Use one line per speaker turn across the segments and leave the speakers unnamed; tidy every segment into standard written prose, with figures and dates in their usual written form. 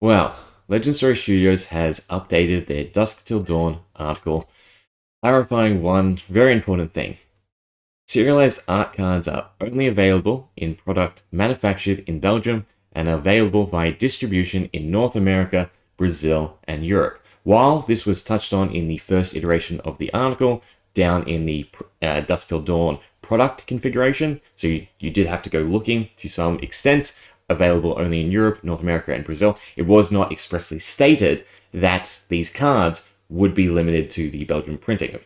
Well, Legend Story Studios has updated their Dusk Till Dawn article, clarifying one very important thing. Serialized art cards are only available in product manufactured in Belgium and available via distribution in North America, Brazil, and Europe. While this was touched on in the first iteration of the article, down in the Dusk Till Dawn product configuration, so you did have to go looking to some extent, available only in Europe, North America, and Brazil, it was not expressly stated that these cards would be limited to the Belgian printing.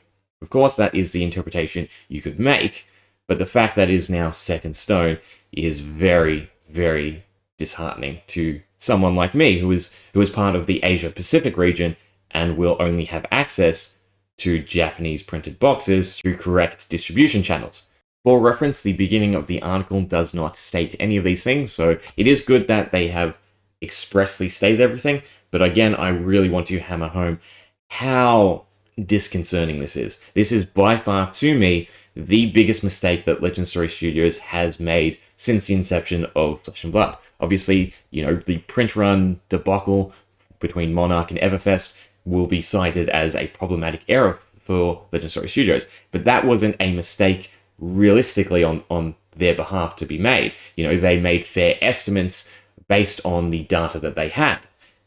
Of course, that is the interpretation you could make, but the fact that it is now set in stone is very, very disheartening to someone like me who is part of the Asia Pacific region and will only have access to Japanese printed boxes through correct distribution channels. For reference, the beginning of the article does not state any of these things, so it is good that they have expressly stated everything, but again, I really want to hammer home how disconcerting this is. This is by far, to me, the biggest mistake that Legend Story Studios has made since the inception of Flesh and Blood. Obviously, the print run debacle between Monarch and Everfest will be cited as a problematic error for Legend Story Studios, but that wasn't a mistake realistically on their behalf to be made. They made fair estimates based on the data that they had.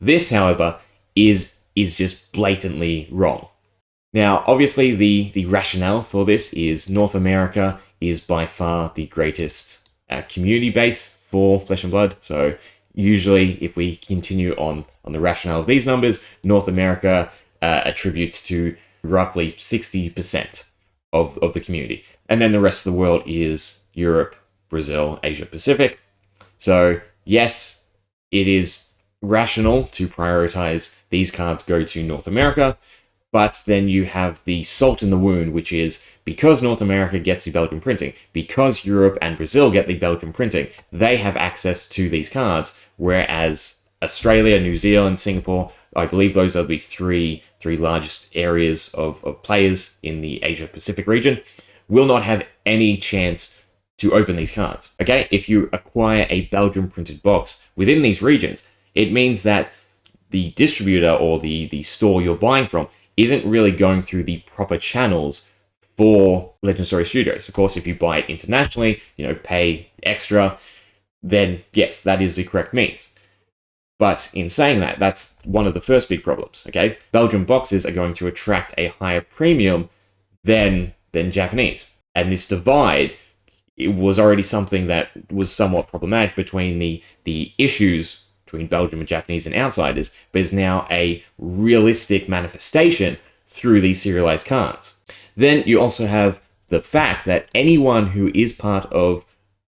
This, however, is just blatantly wrong. Now, obviously, the rationale for this is North America is by far the greatest community base for Flesh and Blood. So usually, if we continue on the rationale of these numbers, North America attributes to roughly 60% of the community. And then the rest of the world is Europe, Brazil, Asia Pacific. So yes, it is rational to prioritize these cards go to North America, but then you have the salt in the wound, which is because North America gets the Belgian printing, because Europe and Brazil get the Belgian printing, they have access to these cards, whereas Australia, New Zealand, Singapore, I believe those are the three largest areas of players in the Asia Pacific region, will not have any chance to open these cards. Okay, if you acquire a Belgian printed box within these regions, it means that the distributor or the store you're buying from isn't really going through the proper channels for Legend Story Studios. Of course, if you buy it internationally, pay extra, then yes, that is the correct means. But in saying that, that's one of the first big problems, okay? Belgian boxes are going to attract a higher premium than Japanese. And this divide, it was already something that was somewhat problematic between the issues between Belgium and Japanese and outsiders, but is now a realistic manifestation through these serialized cards. Then you also have the fact that anyone who is part of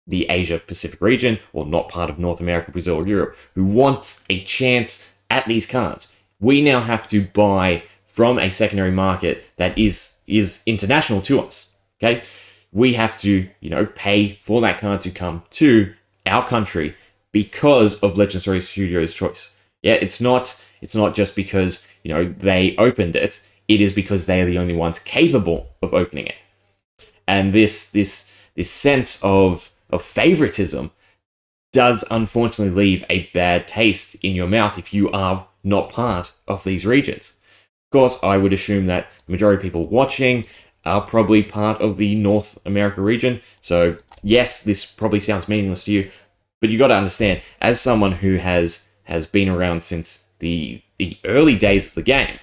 the Asia Pacific region, or not part of North America, Brazil, or Europe, who wants a chance at these cards, we now have to buy from a secondary market that is international to us. Okay, we have to pay for that card to come to our country because of Legend Story Studios' choice. Yeah, it's not just because they opened it. It is because they are the only ones capable of opening it. And this sense of favoritism does unfortunately leave a bad taste in your mouth if you are not part of these regions. Of course, I would assume that the majority of people watching are probably part of the North America region. So yes, this probably sounds meaningless to you, but you got to understand, as someone who has been around since the early days of the game,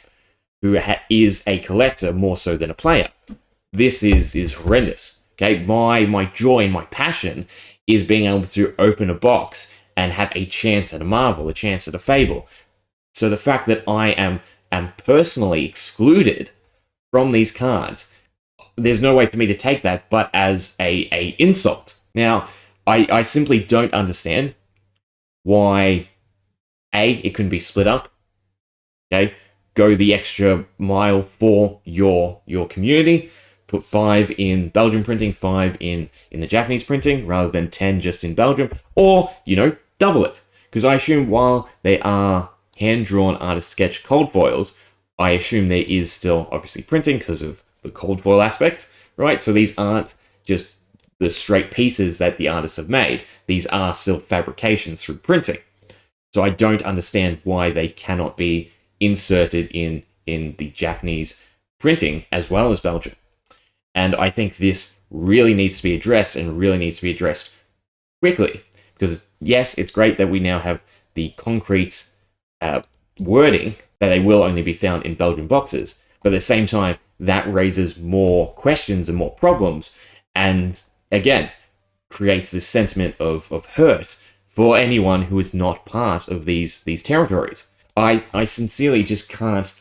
who is a collector more so than a player, this is horrendous. Okay, my joy and my passion is being able to open a box and have a chance at a Marvel, a chance at a Fable. So the fact that I am personally excluded from these cards, there's no way for me to take that but as a insult. Now, I simply don't understand why it couldn't be split up. Okay, go the extra mile for your community. Put 5 in Belgian printing, 5 in the Japanese printing, rather than 10 just in Belgium, or, double it. Because I assume while they are hand-drawn artist sketch cold foils, I assume there is still obviously printing because of the cold foil aspect, right? So these aren't just the straight pieces that the artists have made. These are still fabrications through printing. So I don't understand why they cannot be inserted in the Japanese printing as well as Belgium. And I think this really needs to be addressed, and really needs to be addressed quickly. Because yes, it's great that we now have the concrete wording that they will only be found in Belgian boxes, but at the same time, that raises more questions and more problems, and again, creates this sentiment of hurt for anyone who is not part of these territories. I sincerely just can't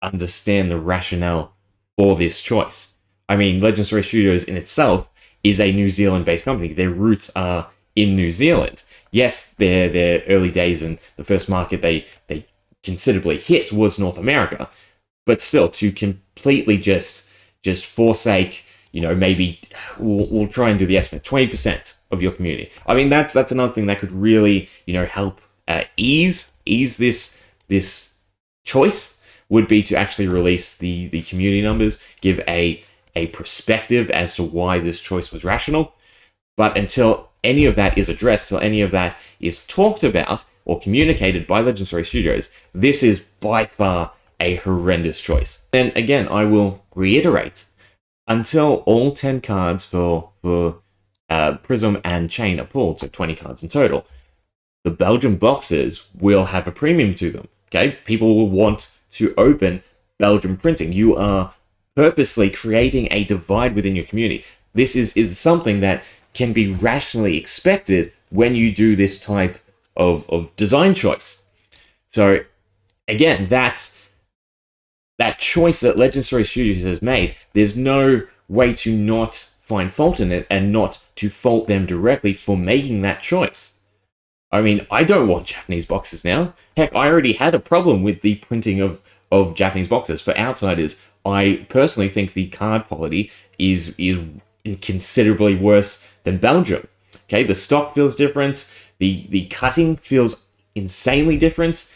understand the rationale for this choice. I mean, Legend Story Studios in itself is a New Zealand-based company. Their roots are in New Zealand. Yes, their early days and the first market they considerably hit was North America, but still, to completely just forsake, maybe we'll try and do the estimate, 20% of your community. I mean, that's another thing that could really, help ease this choice, would be to actually release the community numbers, give a perspective as to why this choice was rational. But until any of that is addressed, till any of that is talked about or communicated by Legend Story Studios, this is by far a horrendous choice. And again, I will reiterate, until all 10 cards for Prism and Chain are pulled, so 20 cards in total, the Belgian boxes will have a premium to them. Okay, people will want to open Belgian printing. You are purposely creating a divide within your community. This is something that can be rationally expected when you do this type of design choice. So again, that choice that Legend Story Studios has made, there's no way to not find fault in it and not to fault them directly for making that choice. I mean, I don't want Japanese boxes now. Heck, I already had a problem with the printing of Japanese boxes. For outsiders, I personally think the card quality is considerably worse than Belgium. Okay, the stock feels different, the cutting feels insanely different,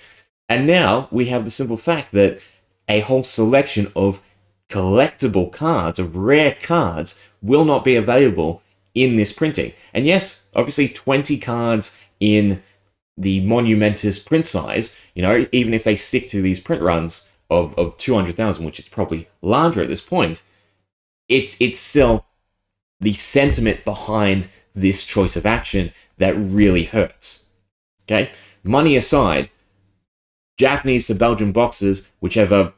and now we have the simple fact that a whole selection of collectible cards, of rare cards, will not be available in this printing. And yes, obviously 20 cards in the monumentous print size, even if they stick to these print runs of 200,000, which is probably larger at this point, it's still the sentiment behind this choice of action that really hurts. Okay? Money aside, Japanese to Belgian boxes, whichever,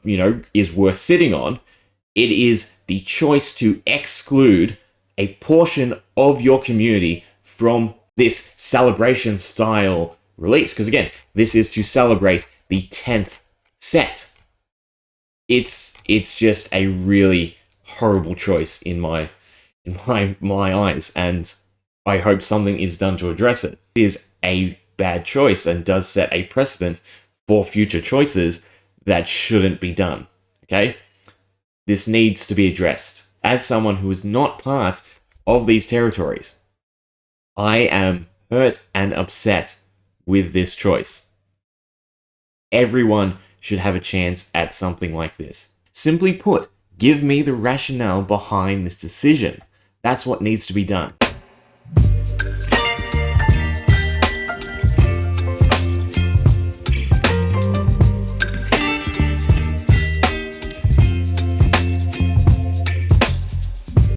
is worth sitting on, it is the choice to exclude a portion of your community from this celebration style release. Because again, this is to celebrate the 10th set. It's just a really horrible choice in my eyes, and I hope something is done to address it. It is a bad choice and does set a precedent for future choices that shouldn't be done. Okay? This needs to be addressed. As someone who is not part of these territories, I am hurt and upset with this choice. Everyone should have a chance at something like this. Simply put, give me the rationale behind this decision. That's what needs to be done.